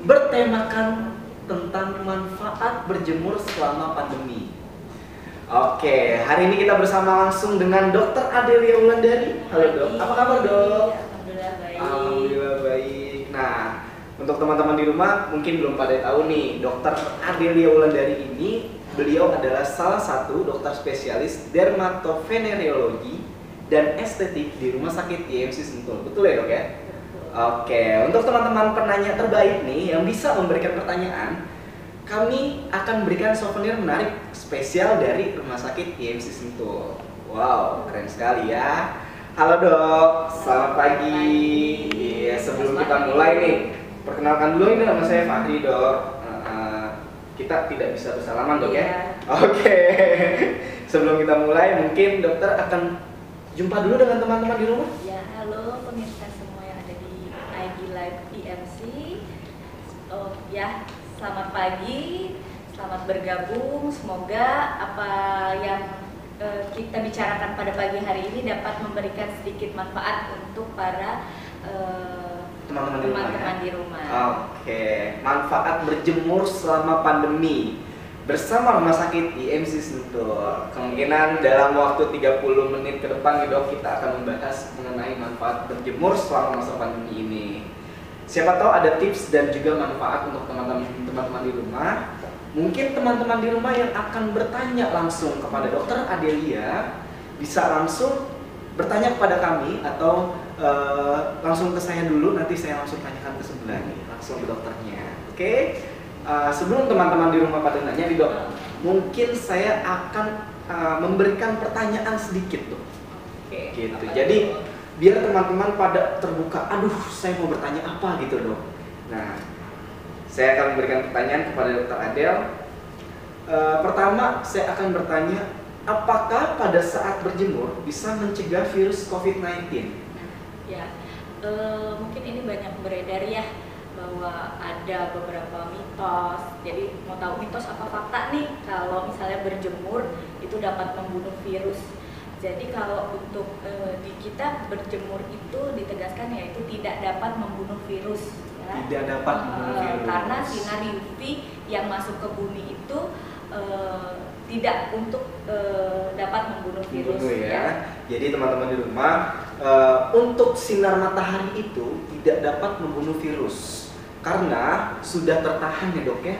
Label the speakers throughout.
Speaker 1: bertemakan tentang manfaat berjemur selama pandemi. Oke, hari ini kita bersama langsung dengan Dr. Adelia Wulandari. Halo dok, apa kabar dok?
Speaker 2: Alhamdulillah baik.
Speaker 1: Alhamdulillah baik. Nah, untuk teman-teman di rumah mungkin belum pada tahu nih, Dr. Adelia Wulandari ini beliau adalah salah satu dokter spesialis dermatovenerologi dan estetik di Rumah Sakit IMC Sentul. Betul ya dok ya? Oke, untuk teman-teman penanya terbaik nih yang bisa memberikan pertanyaan, kami akan berikan souvenir menarik spesial dari Rumah Sakit IMC Sentul. Wow, keren sekali ya. Halo dok, selamat pagi. Iya, sebelum kita mulai nih, perkenalkan dulu, ini nama saya Fahri dok. Kita tidak bisa bersalaman dok ya. Oke. Sebelum kita mulai, mungkin dokter akan jumpa dulu dengan teman-teman di rumah.
Speaker 2: Ya, halo pemirsa semua yang ada di IG Live IMC. Oh ya, selamat pagi, selamat bergabung. Semoga apa yang kita bicarakan pada pagi hari ini dapat memberikan sedikit manfaat untuk para teman-teman di rumah.
Speaker 1: Oke, manfaat berjemur selama pandemi bersama Rumah Sakit IMC Sentul. Kemungkinan dalam waktu 30 menit ke depan nih dok, kita akan membahas mengenai manfaat berjemur selama masa pandemi ini. Siapa tahu ada tips dan juga manfaat untuk teman-teman di rumah. Mungkin teman-teman di rumah yang akan bertanya langsung kepada Dokter Adelia bisa langsung bertanya kepada kami atau langsung ke saya dulu, nanti saya langsung tanyakan ke sebelah nih, langsung ke dokternya. Oke? Sebelum teman-teman di rumah pada nanya nih dok, mungkin saya akan memberikan pertanyaan sedikit dok.
Speaker 2: Oke.
Speaker 1: Gitu. Jadi biar teman-teman pada terbuka, aduh saya mau bertanya apa gitu dok. Nah, saya akan memberikan pertanyaan kepada dokter Adel. Pertama saya akan bertanya, apakah pada saat berjemur bisa mencegah virus COVID-19?
Speaker 2: Ya, mungkin ini banyak beredar ya bahwa ada beberapa mitos. Jadi mau tahu mitos apa fakta nih kalau misalnya berjemur itu dapat membunuh virus. Jadi kalau untuk di kita berjemur itu ditegaskan yaitu tidak dapat membunuh virus. Ya.
Speaker 1: Tidak dapat membunuh virus.
Speaker 2: Karena sinar UV yang masuk ke bumi itu tidak untuk dapat membunuh virus.
Speaker 1: Ya. Jadi teman-teman di rumah, untuk sinar matahari itu tidak dapat membunuh virus karena sudah tertahan ya dok ya?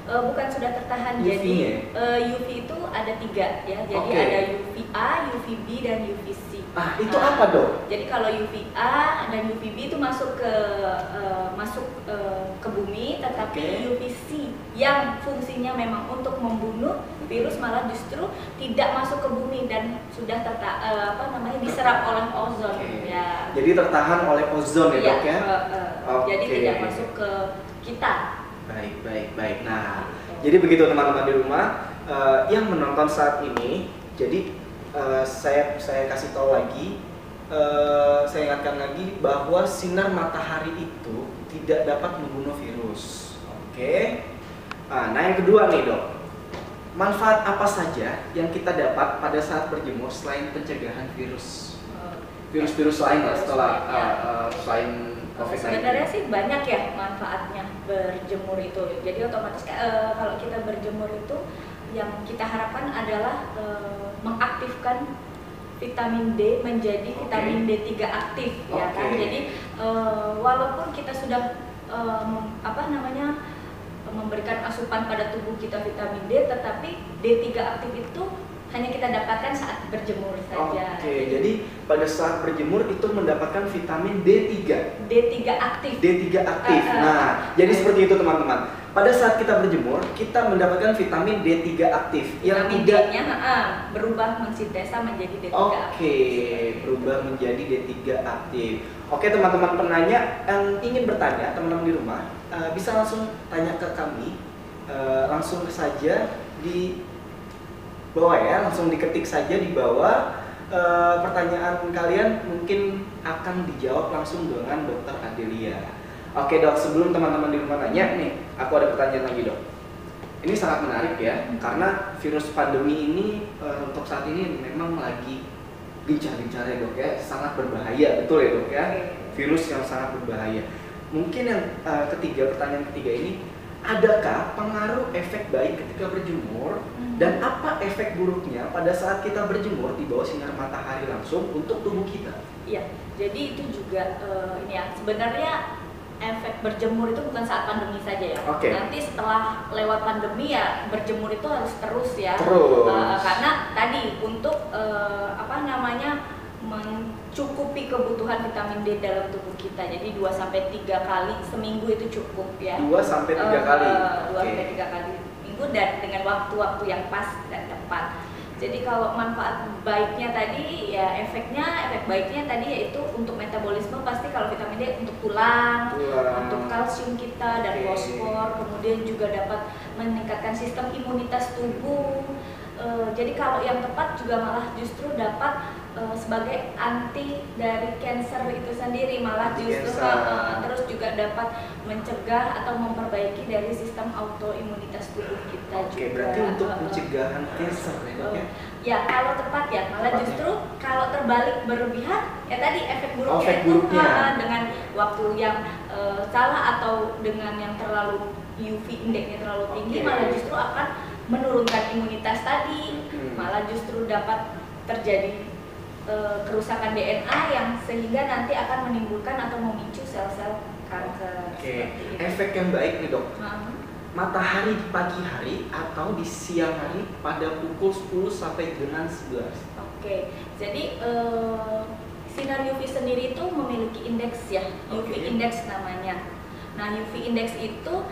Speaker 2: Bukan sudah tertahan, jadi UV itu ada 3 ya, jadi ada UVA, UVB dan UVC.
Speaker 1: Itu apa dok?
Speaker 2: Jadi kalau UVA dan UVB itu masuk ke bumi, tetapi UVC yang fungsinya memang untuk membunuh virus malah justru tidak masuk ke bumi dan sudah diserap oleh ozon. Ya.
Speaker 1: Jadi tertahan oleh ozon ya dok ya?
Speaker 2: Jadi tidak masuk ke kita.
Speaker 1: Baik. Nah, jadi begitu teman-teman di rumah yang menonton saat ini. Jadi saya kasih tahu lagi, saya ingatkan lagi bahwa sinar matahari itu tidak dapat membunuh virus. Oke. Nah, yang kedua nih dok, manfaat apa saja yang kita dapat pada saat berjemur selain pencegahan virus-virus lain lah setelah selain COVID-19?
Speaker 2: Sebenarnya sih banyak ya manfaatnya berjemur itu. Jadi otomatis kalau kita berjemur itu yang kita harapkan adalah mengaktifkan vitamin D menjadi vitamin D3 aktif ya kan. Jadi walaupun kita sudah memberikan asupan pada tubuh kita vitamin D, tetapi D3 aktif itu hanya kita dapatkan saat berjemur saja.
Speaker 1: Jadi pada saat berjemur itu mendapatkan vitamin D3 aktif. Nah, jadi seperti itu teman-teman. Pada saat kita berjemur, kita mendapatkan vitamin D3 aktif yang
Speaker 2: D-nya berubah mensintesa menjadi D3 aktif.
Speaker 1: Berubah menjadi D3 aktif. Oke, teman-teman penanya yang ingin bertanya, teman-teman di rumah bisa langsung tanya ke kami, langsung saja di bawah ya, langsung diketik saja di bawah. Pertanyaan kalian mungkin akan dijawab langsung dengan Dokter Adelia. Oke dok, sebelum teman-teman di rumah tanya nih, aku ada pertanyaan lagi dok. Ini sangat menarik ya, karena virus pandemi ini untuk saat ini memang lagi gencar-gencarnya dok ya, sangat berbahaya, betul ya dok ya? Virus yang sangat berbahaya. mungkin yang pertanyaan ketiga ini, adakah pengaruh efek baik ketika berjemur dan apa efek buruknya pada saat kita berjemur di bawah sinar matahari langsung untuk tubuh kita?
Speaker 2: Iya, jadi itu juga ini ya, sebenarnya efek berjemur itu bukan saat pandemi saja ya.
Speaker 1: Oke.
Speaker 2: Nanti setelah lewat pandemi ya berjemur itu harus terus ya.
Speaker 1: Terus.
Speaker 2: Karena tadi untuk mencukupi kebutuhan vitamin D dalam tubuh kita. Jadi 2 sampai 3 kali seminggu itu cukup ya.
Speaker 1: 2 sampai 3 kali.
Speaker 2: 2 sampai 3 kali seminggu dan dengan waktu-waktu yang pas dan tepat. Jadi kalau manfaat baiknya tadi ya efek baiknya tadi yaitu untuk metabolisme pasti kalau vitamin D untuk tulang, untuk kalsium kita dan fosfor, kemudian juga dapat meningkatkan sistem imunitas tubuh. Jadi kalau yang tepat juga malah justru dapat sebagai anti dari cancer itu sendiri, malah justru terus juga dapat mencegah atau memperbaiki dari sistem autoimunitas tubuh kita juga.
Speaker 1: Berarti untuk pencegahan cancer ya?
Speaker 2: Ya kalau tepat ya, malah justru kalau terbalik berlebihan ya tadi efek buruknya dengan waktu yang salah atau dengan yang terlalu UV indeksnya terlalu tinggi malah justru akan menurunkan imunitas tadi, malah justru dapat terjadi kerusakan DNA yang sehingga nanti akan menimbulkan atau memicu sel-sel kanker.
Speaker 1: Efek yang baik nih dok, matahari di pagi hari atau di siang hari pada pukul 10 sampai dengan 11.
Speaker 2: Jadi sinar UV sendiri itu memiliki indeks ya, UV index namanya. Nah UV index itu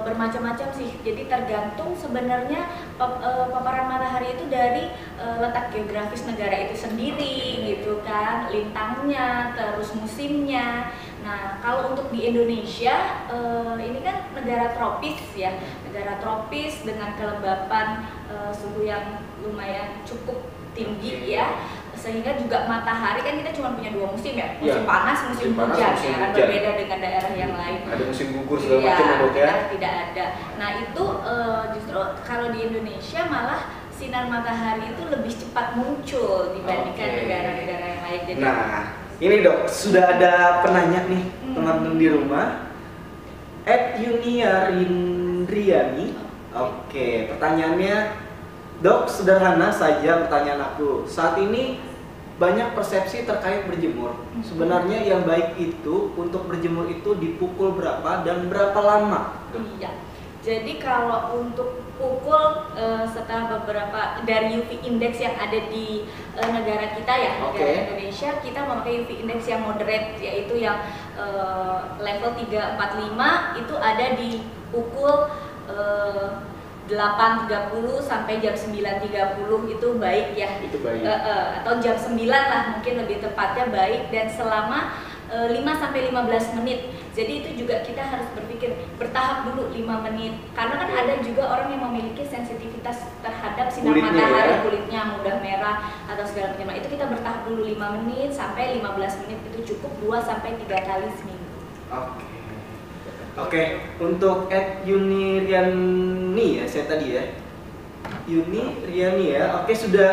Speaker 2: bermacam-macam sih, jadi tergantung sebenarnya paparan matahari itu dari letak geografis negara itu sendiri gitu kan, lintangnya, terus musimnya. Nah kalau untuk di Indonesia ini kan negara tropis ya, negara tropis dengan kelembapan suhu yang lumayan cukup tinggi ya, sehingga juga matahari kan kita cuma punya 2 musim ya, musim panas, musim hujan ya, kan berbeda dengan daerah yang lain.
Speaker 1: Ada musim gugur segala macam ya dok ya?
Speaker 2: Tidak ada. Nah itu justru kalau di Indonesia malah sinar matahari itu lebih cepat muncul dibandingkan negara-negara yang lain. Jadi,
Speaker 1: nah ini dok, sudah ada penanya nih teman-teman di rumah, @Yuniarindriani. Pertanyaannya, dok, sederhana saja pertanyaan aku. Saat ini banyak persepsi terkait berjemur. Sebenarnya yang baik itu untuk berjemur itu di pukul berapa dan berapa lama?
Speaker 2: Iya. Jadi kalau untuk pukul setelah beberapa dari UV index yang ada di negara kita ya, negara Indonesia, kita memakai UV index yang moderate, yaitu yang level 345 itu ada di pukul 8.30 sampai jam 9.30 itu baik ya.
Speaker 1: Itu baik.
Speaker 2: Atau jam 9 lah mungkin lebih tepatnya baik, dan selama 5 sampai 15 menit. Jadi itu juga kita harus berpikir bertahap dulu 5 menit. Karena kan ada juga orang yang memiliki sensitivitas terhadap sinar matahari, kulitnya mudah merah atau segala macam. Itu kita bertahap dulu 5 menit sampai 15 menit itu cukup 2 sampai 3 kali seminggu.
Speaker 1: Untuk @Yuniriani ya, saya tadi ya, Yuniriani ya.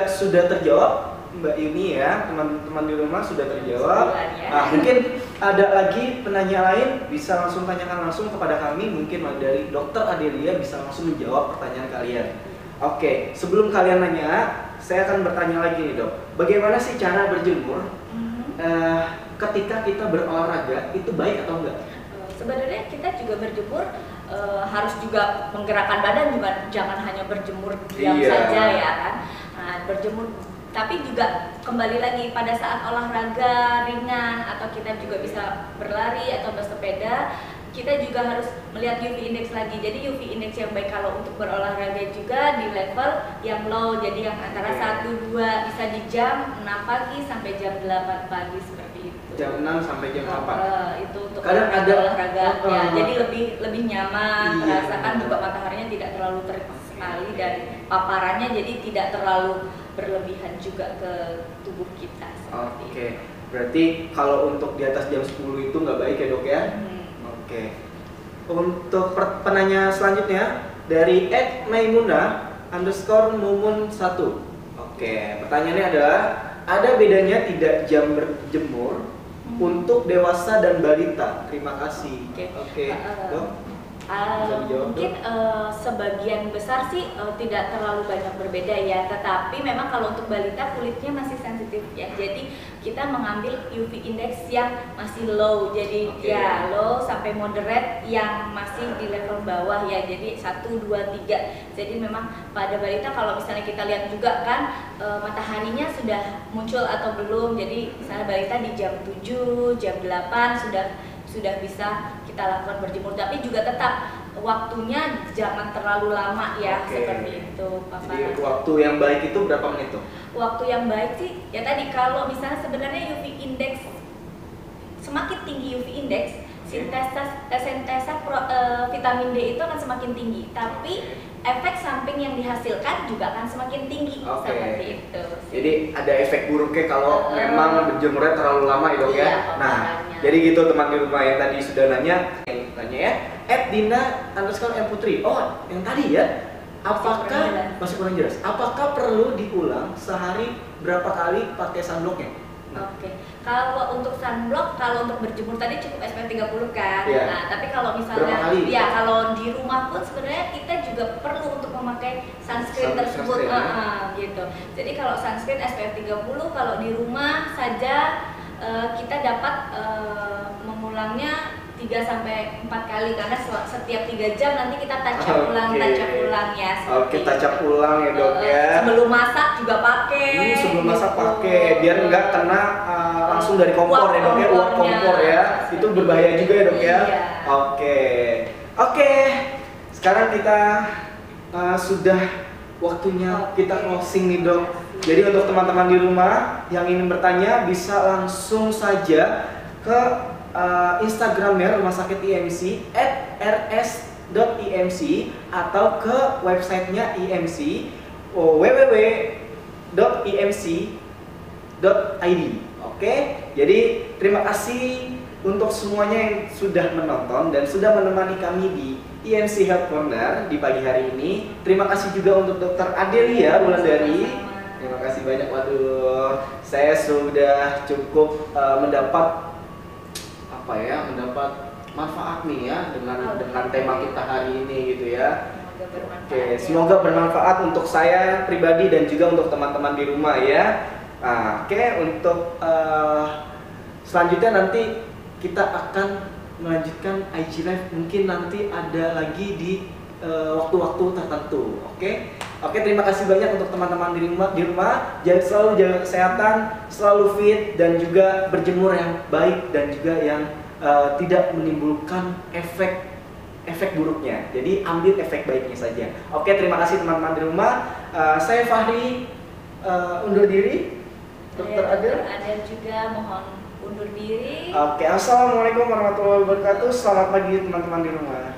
Speaker 1: Sudah terjawab Mbak Yuni ya, teman-teman di rumah sudah terjawab. Nah, mungkin ada lagi penanya lain, bisa langsung tanyakan langsung kepada kami, mungkin dari Dokter Adelia bisa langsung menjawab pertanyaan kalian. Sebelum kalian nanya, saya akan bertanya lagi nih dok, bagaimana sih cara berjemur ketika kita berolahraga, itu baik atau enggak?
Speaker 2: Sebenarnya kita juga berjemur harus juga menggerakkan badan, juga jangan hanya berjemur diam saja ya kan. Nah, berjemur tapi juga kembali lagi pada saat olahraga ringan atau kita juga bisa berlari atau bersepeda, kita juga harus melihat UV index lagi. Jadi UV index yang baik kalau untuk berolahraga juga di level yang low, jadi yang antara 1-2, bisa di jam 6 pagi sampai jam 8 pagi seperti itu.
Speaker 1: Jam 6 sampai jam 8.
Speaker 2: Itu untuk
Speaker 1: kadang ada
Speaker 2: olahraga ya, jadi lebih nyaman, merasakan juga mataharinya tidak terlalu terik sekali dan paparannya jadi tidak terlalu berlebihan juga ke tubuh kita.
Speaker 1: Berarti kalau untuk di atas jam 10 itu nggak baik ya dok ya? Untuk penanya selanjutnya dari @maimuna_mumun1. Pertanyaannya adalah, ada bedanya tidak jam berjemur untuk dewasa dan balita. Terima kasih.
Speaker 2: Oke.
Speaker 1: Oke, Dok. Bisa dijawab,
Speaker 2: Mungkin sebagian besar sih tidak terlalu banyak berbeda ya, tetapi memang kalau untuk balita kulitnya masih sensitif ya, jadi kita mengambil UV index yang masih low, jadi ya low sampai moderate yang masih di level bawah ya, jadi 1, 2, 3. Jadi memang pada balita kalau misalnya kita lihat juga kan mataharinya sudah muncul atau belum, jadi misalnya balita di jam 7, jam 8 sudah bisa kita lakukan berjemur, tapi juga tetap waktunya jangan terlalu lama ya. Seperti itu Pak
Speaker 1: Jadi
Speaker 2: Farhan.
Speaker 1: waktu yang baik itu berapa menit tuh?
Speaker 2: Waktu yang baik sih ya tadi, kalau misalnya sebenarnya UV index semakin tinggi UV index, sintesa vitamin D itu akan semakin tinggi, tapi efek samping yang dihasilkan juga akan semakin tinggi. Seperti itu.
Speaker 1: Jadi ada efek buruknya kalau memang berjemurnya terlalu lama ya, Dok ya.
Speaker 2: Iya,
Speaker 1: Nah, jadi gitu teman di rumah yang tadi sudah nanya ya, @dina_m_putri. Oh, yang tadi ya. Apakah masih kurang jelas? Apakah perlu diulang sehari berapa kali pakai sunblocknya?
Speaker 2: Oke, kalau untuk sunblock, kalau untuk berjemur tadi cukup SPF 30 kan.
Speaker 1: Iya.
Speaker 2: Nah, tapi kalau
Speaker 1: Berapa
Speaker 2: misalnya
Speaker 1: kali?
Speaker 2: ya kalau di rumah pun sebenarnya kita juga perlu untuk memakai sunscreen tersebut.
Speaker 1: Sunscreen, ya.
Speaker 2: Gitu. Jadi kalau sunscreen SPF 30, kalau di rumah saja kita dapat mengulangnya 3-4 kali, karena setiap 3 jam nanti kita touch up ulang ya.
Speaker 1: Oke, touch up ulang ya, Dok ya.
Speaker 2: Sebelum masak juga pakai.
Speaker 1: Sebelum masak
Speaker 2: gitu.
Speaker 1: pakai biar nggak kena langsung dari kompor ya, Dok ya, uap kompor ya. Itu berbahaya juga ya, Dok ya.
Speaker 2: Iya.
Speaker 1: Oke. Sekarang kita sudah waktunya kita closing nih, Dok. Jadi untuk teman-teman di rumah yang ingin bertanya bisa langsung saja ke Instagramnya Rumah Sakit IMC @rs.imc atau ke websitenya IMC www.imc.id. Oke, jadi terima kasih untuk semuanya yang sudah menonton dan sudah menemani kami di IMC Health Corner di pagi hari ini. Terima kasih juga untuk Dr. Adelia Wulandari. Terima kasih banyak. Waduh, saya sudah cukup mendapat manfaat nih ya dengan tema kita hari ini gitu ya. Oke, semoga bermanfaat untuk saya pribadi dan juga untuk teman-teman di rumah ya. Oke, untuk selanjutnya nanti kita akan melanjutkan IG Live, mungkin nanti ada lagi di waktu-waktu tertentu. Oke, terima kasih banyak untuk teman-teman di rumah. Jangan selalu jaga kesehatan, selalu fit dan juga berjemur yang baik dan juga yang tidak menimbulkan efek buruknya. Jadi ambil efek baiknya saja. Oke, terima kasih teman-teman di rumah. Saya Fahri undur diri. Dr. Adel
Speaker 2: juga mohon undur diri.
Speaker 1: Oke, assalamualaikum warahmatullahi wabarakatuh. Selamat pagi teman-teman di rumah.